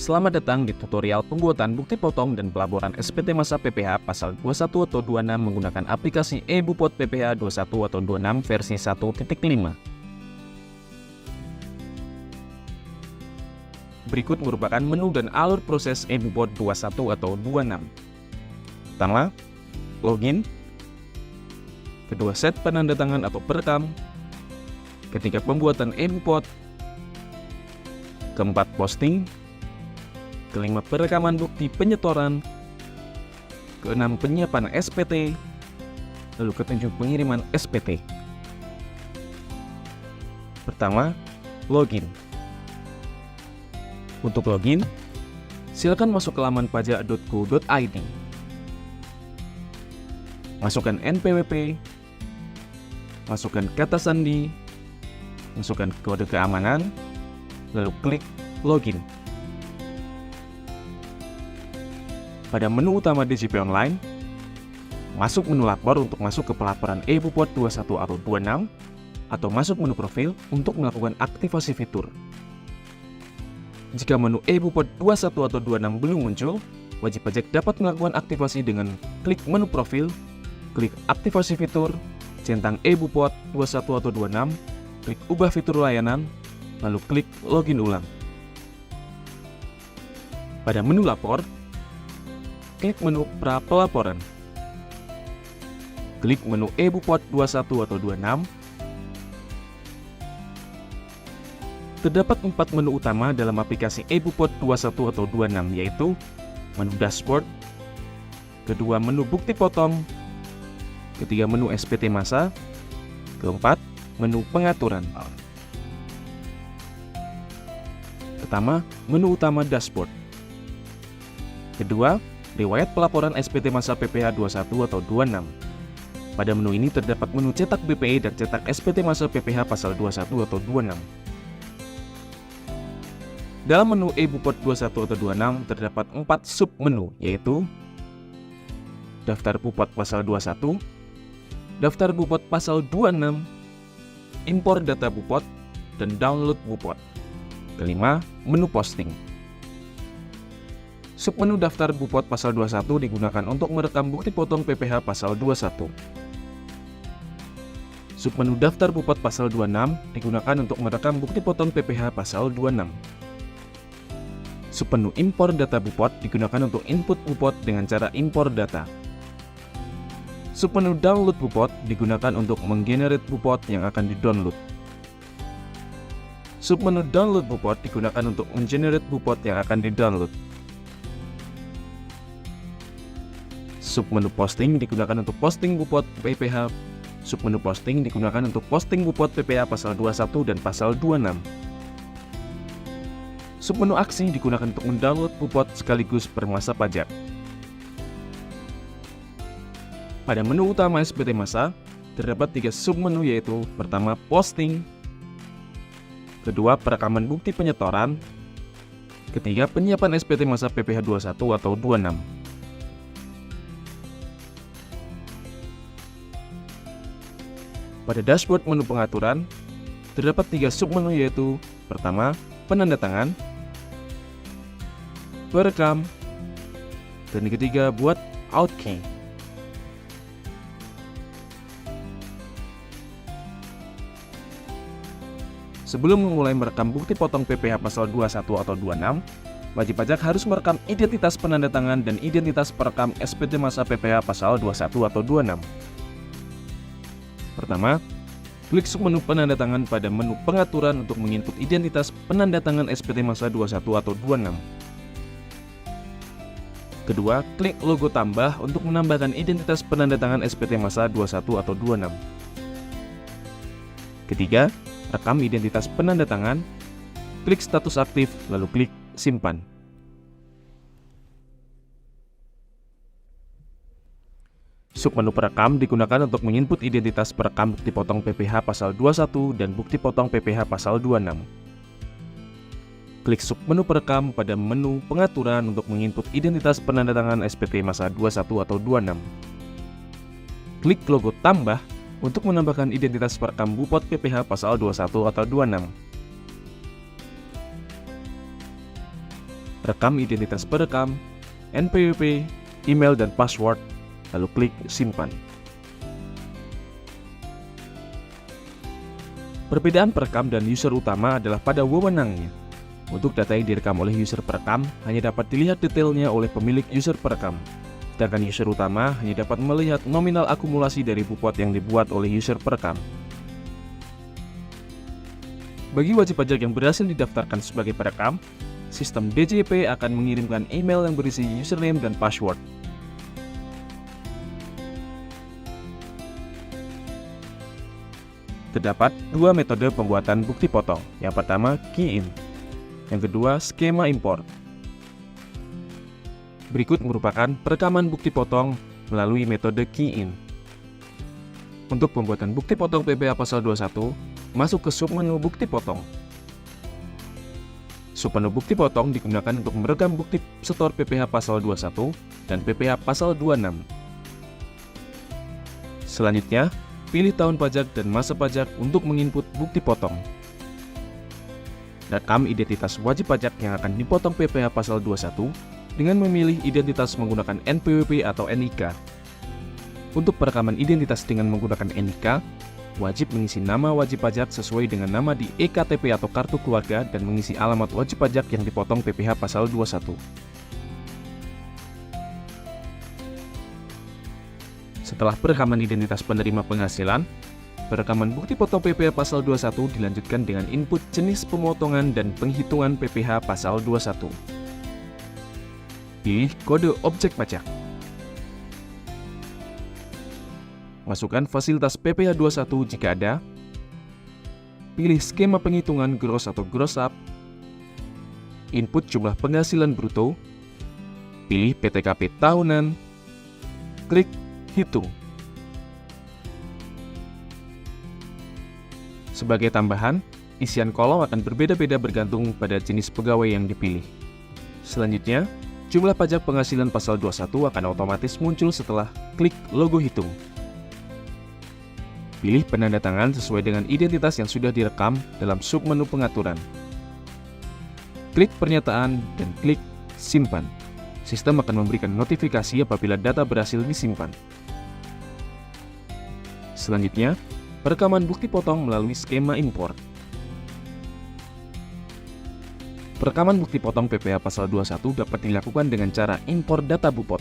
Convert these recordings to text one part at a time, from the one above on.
Selamat datang di tutorial pembuatan bukti potong dan pelaporan SPT masa PPH pasal 21 atau 26 menggunakan aplikasi eBupot PPH 21 atau 26 versi 1.5. Berikut merupakan menu dan alur proses eBupot 21 atau 26. Pertama, login. Kedua, set penandatangan atau perekam. Ketiga, pembuatan eBupot. Keempat, posting. Kelima, perekaman bukti penyetoran. Keenam, penyiapan SPT. Lalu ketujuh, pengiriman SPT. Pertama, login. Untuk login, silakan masuk ke laman pajak.go.id. Masukkan NPWP, masukkan kata sandi, masukkan kode keamanan, lalu klik login. Pada menu utama DJP Online, masuk menu lapor untuk masuk ke pelaporan eBupot 21 atau 26, atau masuk menu profil untuk melakukan aktivasi fitur. Jika menu eBupot 21 atau 26 belum muncul, wajib pajak dapat melakukan aktivasi dengan klik menu profil, klik aktivasi fitur, centang eBupot 21 atau 26, klik ubah fitur layanan, lalu klik login ulang. Pada menu lapor, klik menu pra pelaporan. Klik menu eBupot 21 atau 26. Terdapat 4 menu utama dalam aplikasi eBupot 21 atau 26, yaitu menu dashboard, kedua menu bukti potong, ketiga menu SPT masa, keempat menu pengaturan. Pertama, menu utama dashboard. Kedua, riwayat pelaporan SPT masa PPH 21 atau 26. Pada menu ini terdapat menu cetak BPE dan cetak SPT masa PPH pasal 21 atau 26. Dalam menu eBupot 21 atau 26 terdapat 4 submenu, yaitu daftar Bupot pasal 21, daftar Bupot pasal 26, impor data Bupot, dan download Bupot. Kelima, menu posting. Submenu daftar Bupot pasal 21 digunakan untuk merekam bukti potong PPH pasal 21. Submenu daftar Bupot pasal 26 digunakan untuk merekam bukti potong PPH pasal 26. Submenu impor data Bupot digunakan untuk input Bupot dengan cara impor data. Submenu download Bupot digunakan untuk menggenerate Bupot yang akan di-download. Submenu download Bupot digunakan untuk menggenerate Bupot yang akan di-download. Submenu posting digunakan untuk posting Bupot PPH. Submenu posting digunakan untuk posting Bupot PPH pasal 21 dan pasal 26. Submenu aksi digunakan untuk mendownload Bupot sekaligus bermasa pajak. Pada menu utama SPT masa, terdapat 3 submenu, yaitu pertama, posting, kedua, perekaman bukti penyetoran, ketiga, penyiapan SPT masa PPH 21 atau 26. Pada dashboard menu pengaturan, terdapat 3 submenu, yaitu pertama, penandatangan, perekam, dan ketiga, buat outkey. Sebelum memulai merekam bukti potong PPH pasal 21 atau 26, wajib pajak harus merekam identitas penandatangan dan identitas perekam SPT masa PPH pasal 21 atau 26. Pertama, klik submenu penandatangan pada menu pengaturan untuk menginput identitas penandatangan SPT masa 21 atau 26. Kedua, klik logo tambah untuk menambahkan identitas penandatangan SPT masa 21 atau 26. Ketiga, rekam identitas penandatangan, klik status aktif, lalu klik simpan. Submenu perekam digunakan untuk menginput identitas perekam bukti potong PPH pasal 21 dan bukti potong PPH pasal 26. Klik submenu perekam pada menu pengaturan untuk menginput identitas penandatangan SPT masa 21 atau 26. Klik logo tambah untuk menambahkan identitas perekam Bupot PPH pasal 21 atau 26. rekam identitas perekam, NPWP, email dan password, lalu klik simpan. Perbedaan perekam dan user utama adalah pada wewenangnya. Untuk data yang direkam oleh user perekam hanya dapat dilihat detailnya oleh pemilik user perekam. Sedangkan user utama hanya dapat melihat nominal akumulasi dari bupot yang dibuat oleh user perekam. Bagi wajib pajak yang berhasil didaftarkan sebagai perekam, sistem DJP akan mengirimkan email yang berisi username dan password. Terdapat dua metode pembuatan bukti potong. Yang pertama, key in. Yang kedua, skema import. Berikut merupakan perekaman bukti potong melalui metode key in. Untuk pembuatan bukti potong PPh Pasal 21, masuk ke submenu bukti potong. Submenu bukti potong digunakan untuk merekam bukti setor PPh Pasal 21 dan PPh Pasal 26. Selanjutnya, pilih tahun pajak dan masa pajak untuk menginput bukti potong. Rekam identitas wajib pajak yang akan dipotong PPh Pasal 21 dengan memilih identitas menggunakan NPWP atau NIK. Untuk perekaman identitas dengan menggunakan NIK, wajib mengisi nama wajib pajak sesuai dengan nama di EKTP atau kartu keluarga dan mengisi alamat wajib pajak yang dipotong PPh Pasal 21. Setelah perekaman identitas penerima penghasilan, perekaman bukti potong PPh Pasal 21 dilanjutkan dengan input jenis pemotongan dan penghitungan PPh Pasal 21. Pilih kode objek pajak. Masukkan fasilitas PPh 21 jika ada. Pilih skema penghitungan gross atau gross up. Input jumlah penghasilan bruto. Pilih PTKP tahunan. Klik hitung. Sebagai tambahan, isian kolom akan berbeda-beda bergantung pada jenis pegawai yang dipilih. Selanjutnya, jumlah pajak penghasilan Pasal 21 akan otomatis muncul setelah klik logo hitung. Pilih penanda tangan sesuai dengan identitas yang sudah direkam dalam submenu pengaturan. Klik pernyataan dan klik simpan. Sistem akan memberikan notifikasi apabila data berhasil disimpan. Selanjutnya, perekaman bukti potong melalui skema import. Perekaman bukti potong PPh Pasal 21 dapat dilakukan dengan cara import data bupot.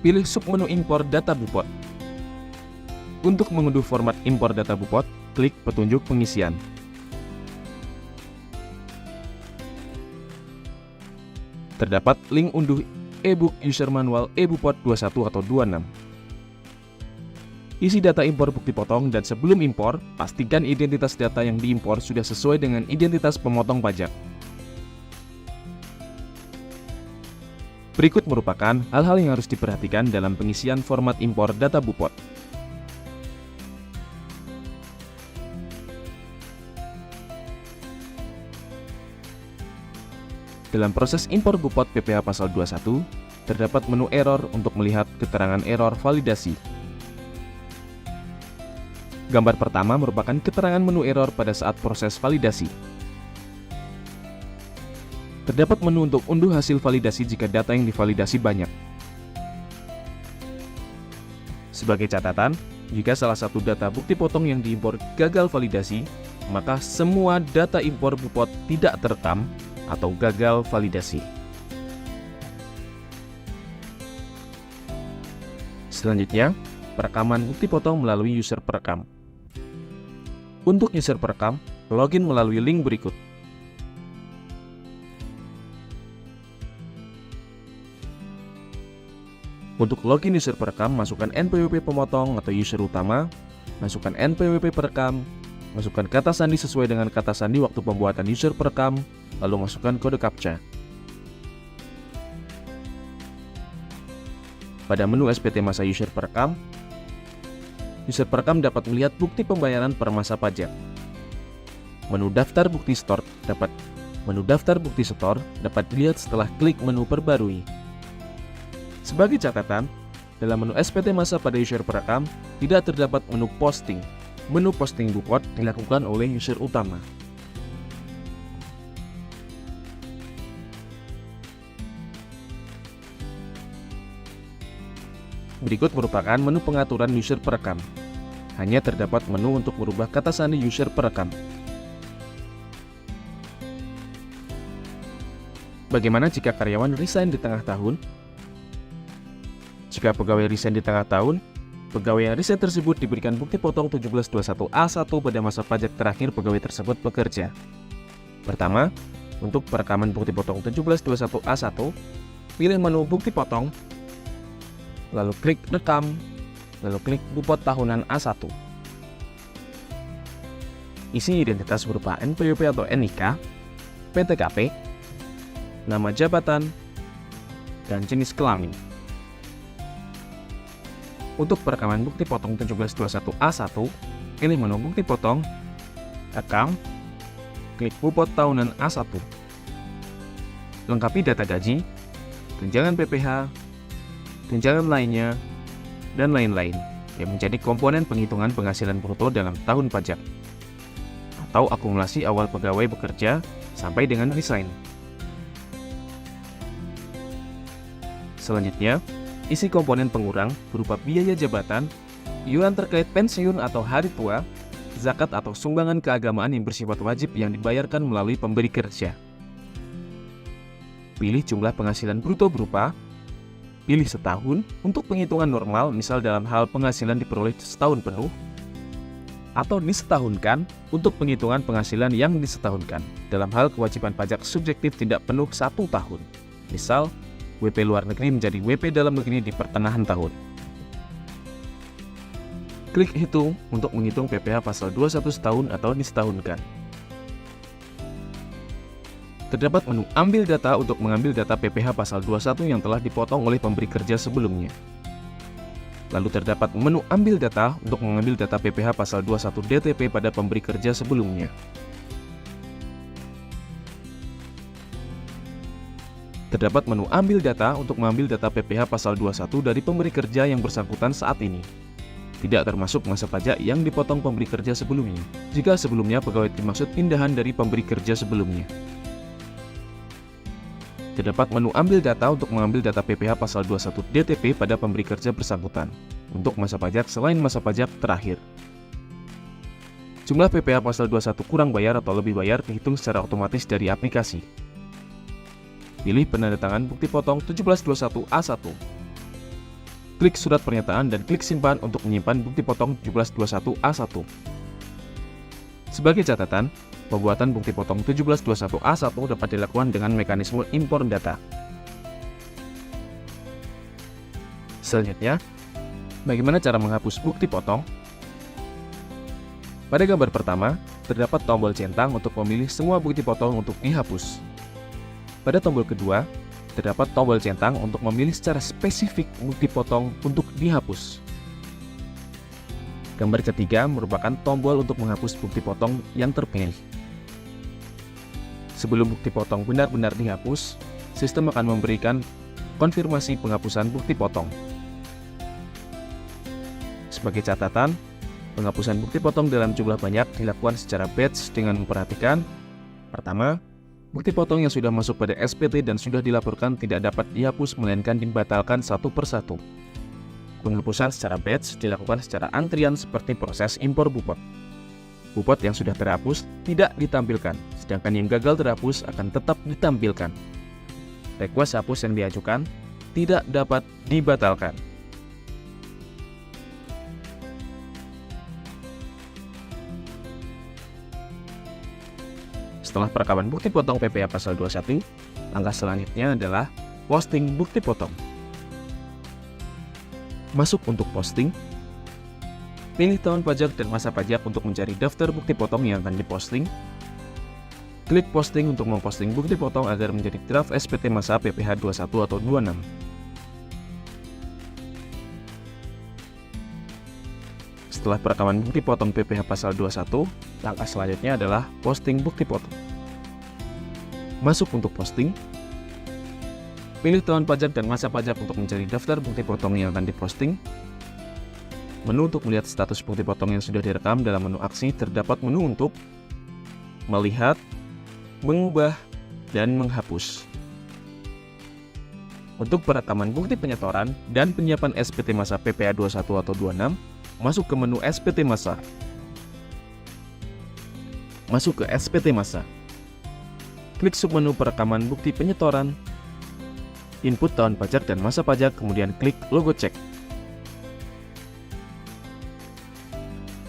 Pilih submenu import data bupot. Untuk mengunduh format impor data bupot, klik petunjuk pengisian. Terdapat link unduh e-book user manual e-bupot 21 atau 26. Isi data impor bukti potong dan sebelum impor, pastikan identitas data yang diimpor sudah sesuai dengan identitas pemotong pajak. Berikut merupakan hal-hal yang harus diperhatikan dalam pengisian format impor data bupot. Dalam proses impor bupot PPh Pasal 21, terdapat menu error untuk melihat keterangan error validasi. Gambar pertama merupakan keterangan menu error pada saat proses validasi. Terdapat menu untuk unduh hasil validasi jika data yang divalidasi banyak. Sebagai catatan, jika salah satu data bukti potong yang diimpor gagal validasi, maka semua data impor bupot tidak terekam atau gagal validasi. Selanjutnya, perekaman bukti potong melalui user perekam. Untuk user perekam, login melalui link berikut. Untuk login user perekam, masukkan NPWP pemotong atau user utama, masukkan NPWP perekam, masukkan kata sandi sesuai dengan kata sandi waktu pembuatan user perekam, lalu masukkan kode CAPTCHA. Pada menu SPT masa user perekam dapat melihat bukti pembayaran per masa pajak. Menu daftar bukti setor dapat dilihat setelah klik menu perbarui. Sebagai catatan, dalam menu SPT masa pada user perekam tidak terdapat menu posting. Menu posting bupot dilakukan oleh user utama. Berikut merupakan menu pengaturan user perekam. Hanya terdapat menu untuk merubah kata sandi user perekam. Bagaimana jika karyawan resign di tengah tahun? Jika pegawai resign di tengah tahun, pegawai yang resign tersebut diberikan bukti potong 1721A1 pada masa pajak terakhir pegawai tersebut bekerja. Pertama, untuk perekaman bukti potong 1721A1, pilih menu bukti potong, lalu klik rekam, lalu klik bupot tahunan A1. Isi identitas berupa NPWP atau NIK, PTKP, nama jabatan, dan jenis kelamin. Untuk perekaman bukti potong 1721A1, pilih menu bukti potong, rekam, klik bupot tahunan A1. Lengkapi data gaji, tunjangan PPh, tunjangan lainnya, dan lain-lain yang menjadi komponen penghitungan penghasilan bruto dalam tahun pajak, atau akumulasi awal pegawai bekerja sampai dengan resign. Selanjutnya, isi komponen pengurang berupa biaya jabatan, iuran terkait pensiun atau hari tua, zakat atau sumbangan keagamaan yang bersifat wajib yang dibayarkan melalui pemberi kerja. Pilih jumlah penghasilan bruto berupa, pilih setahun untuk penghitungan normal, misal dalam hal penghasilan diperoleh setahun penuh, atau disetahunkan untuk penghitungan penghasilan yang disetahunkan dalam hal kewajiban pajak subjektif tidak penuh 1 tahun, misal WP luar negeri menjadi WP dalam negeri di pertengahan tahun. Klik hitung untuk menghitung PPh pasal 21 setahun atau disetahunkan. Terdapat menu ambil data untuk mengambil data PPh pasal 21 yang telah dipotong oleh pemberi kerja sebelumnya. Lalu terdapat menu ambil data untuk mengambil data PPh pasal 21 DTP pada pemberi kerja sebelumnya. Terdapat menu ambil data untuk mengambil data PPh pasal 21 dari pemberi kerja yang bersangkutan saat ini. Tidak termasuk masa pajak yang dipotong pemberi kerja sebelumnya, jika sebelumnya pegawai dimaksud pindahan dari pemberi kerja sebelumnya. Terdapat menu ambil data untuk mengambil data PPh pasal 21 DTP pada pemberi kerja bersangkutan, untuk masa pajak selain masa pajak terakhir. Jumlah PPh pasal 21 kurang bayar atau lebih bayar dihitung secara otomatis dari aplikasi. Pilih penandatangan bukti potong 1721A1. Klik surat pernyataan dan klik simpan untuk menyimpan bukti potong 1721A1. Sebagai catatan, pembuatan bukti potong 1721A1 dapat dilakukan dengan mekanisme impor data. Selanjutnya, bagaimana cara menghapus bukti potong? Pada gambar pertama, terdapat tombol centang untuk memilih semua bukti potong untuk dihapus. Pada tombol kedua, terdapat tombol centang untuk memilih secara spesifik bukti potong untuk dihapus. Gambar ketiga merupakan tombol untuk menghapus bukti potong yang terpilih. Sebelum bukti potong benar-benar dihapus, sistem akan memberikan konfirmasi penghapusan bukti potong. Sebagai catatan, penghapusan bukti potong dalam jumlah banyak dilakukan secara batch dengan memperhatikan: pertama, bukti potong yang sudah masuk pada SPT dan sudah dilaporkan tidak dapat dihapus melainkan dibatalkan satu persatu. Penghapusan secara batch dilakukan secara antrian seperti proses impor bupot. Bupot yang sudah terhapus tidak ditampilkan, sedangkan yang gagal terhapus akan tetap ditampilkan. Request hapus yang diajukan tidak dapat dibatalkan. Setelah perekaman bukti potong PPh pasal 21, langkah selanjutnya adalah posting bukti potong. Masuk untuk posting, pilih tahun pajak dan masa pajak untuk mencari daftar bukti potong yang akan diposting. Klik posting untuk memposting bukti potong agar menjadi draft SPT masa PPh 21 atau 26. Setelah perekaman bukti potong PPh pasal 21, langkah selanjutnya adalah posting bukti potong. Masuk untuk posting, pilih tahun pajak dan masa pajak untuk mencari daftar bukti potong yang akan diposting. Menu untuk melihat status bukti potong yang sudah direkam. Dalam menu aksi terdapat menu untuk melihat, mengubah, dan menghapus. Untuk perekaman bukti penyetoran dan penyiapan SPT masa PPh 21 atau 26, masuk ke menu SPT masa. Masuk ke SPT masa. Klik submenu perekaman bukti penyetoran, input tahun pajak dan masa pajak, kemudian klik logo cek.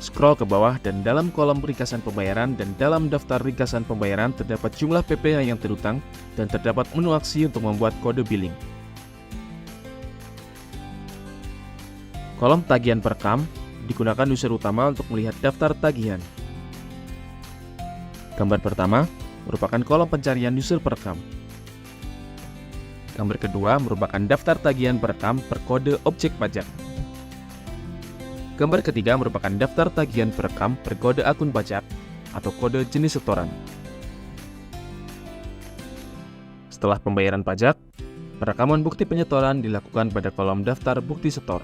Scroll ke bawah dan dalam kolom ringkasan pembayaran dan dalam daftar ringkasan pembayaran terdapat jumlah PPh yang terutang dan terdapat menu aksi untuk membuat kode billing. Kolom tagihan perekam digunakan user utama untuk melihat daftar tagihan. Gambar pertama merupakan kolom pencarian user perekam. Gambar kedua merupakan daftar tagihan perekam per kode objek pajak. Gambar ketiga merupakan daftar tagihan perekam per kode akun pajak atau kode jenis setoran. Setelah pembayaran pajak, perekaman bukti penyetoran dilakukan pada kolom daftar bukti setor.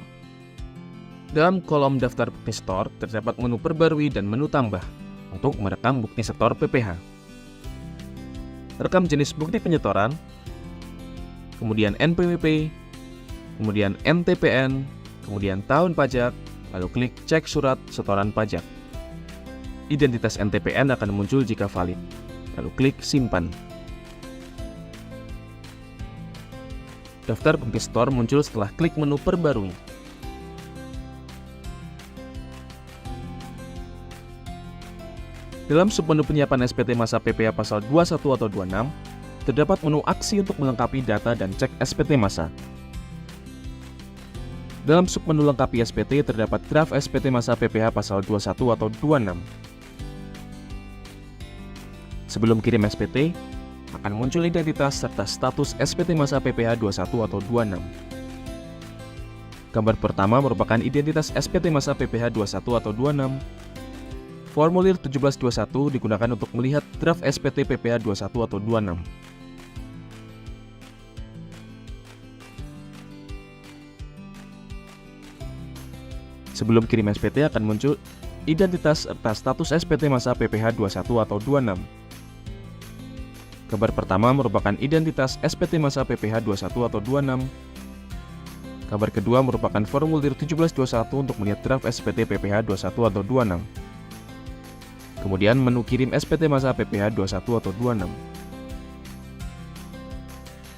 Dalam kolom daftar bukti setor terdapat menu perbarui dan menu tambah untuk merekam bukti setor PPh. Rekam jenis bukti penyetoran, kemudian NPWP, kemudian NTPN, kemudian tahun pajak, lalu klik cek surat setoran pajak. Identitas NTPN akan muncul jika valid, lalu klik simpan. Daftar bukti setor muncul setelah klik menu perbarui. Dalam submenu penyiapan SPT masa PPh pasal 21 atau 26, terdapat menu aksi untuk melengkapi data dan cek SPT masa. Dalam submenu lengkapi SPT terdapat draft SPT masa PPh pasal 21 atau 26. Sebelum kirim SPT, akan muncul identitas serta status SPT masa PPh 21 atau 26. Gambar pertama merupakan identitas SPT masa PPh 21 atau 26. Formulir 1721 digunakan untuk melihat draft SPT PPh 21 atau 26. Sebelum kirim SPT akan muncul identitas serta status SPT masa PPh 21 atau 26. Gambar pertama merupakan identitas SPT masa PPh 21 atau 26. Gambar kedua merupakan formulir 1721 untuk melihat draft SPT PPh 21 atau 26. Kemudian menu kirim SPT masa PPh 21 atau 26.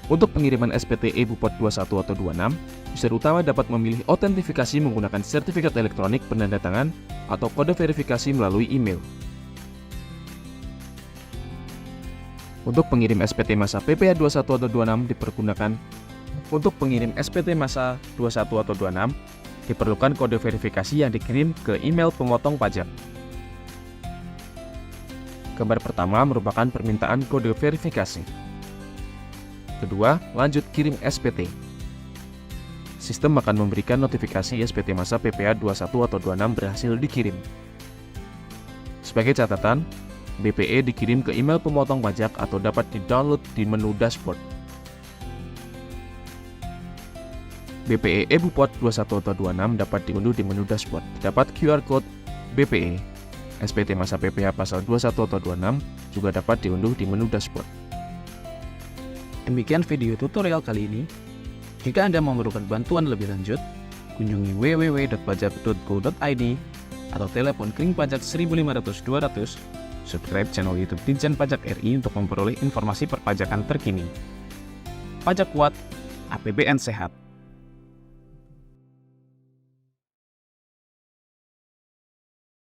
Untuk pengiriman SPT e-Bupot 21 atau 26, user utama dapat memilih autentifikasi menggunakan sertifikat elektronik penandatangan atau kode verifikasi melalui email. Untuk pengirim SPT masa PPh 21 atau 26 dipergunakan. Untuk pengirim SPT masa 21 atau 26, diperlukan kode verifikasi yang dikirim ke email pemotong pajak. Gambar pertama merupakan permintaan kode verifikasi. Kedua, lanjut kirim SPT. Sistem akan memberikan notifikasi SPT masa PPh 21 atau 26 berhasil dikirim. Sebagai catatan, BPE dikirim ke email pemotong pajak atau dapat di-download di menu dashboard. BPE e-Bupot 21 atau 26 dapat diunduh di menu dashboard. Terdapat QR Code BPE. SPT masa PPh pasal 21 atau 26 juga dapat diunduh di menu dashboard. Demikian video tutorial kali ini. Jika Anda memerlukan bantuan lebih lanjut, kunjungi www.pajak.go.id atau telepon kling pajak 1500 200, subscribe channel YouTube Ditjen Pajak RI untuk memperoleh informasi perpajakan terkini. Pajak kuat, APBN sehat.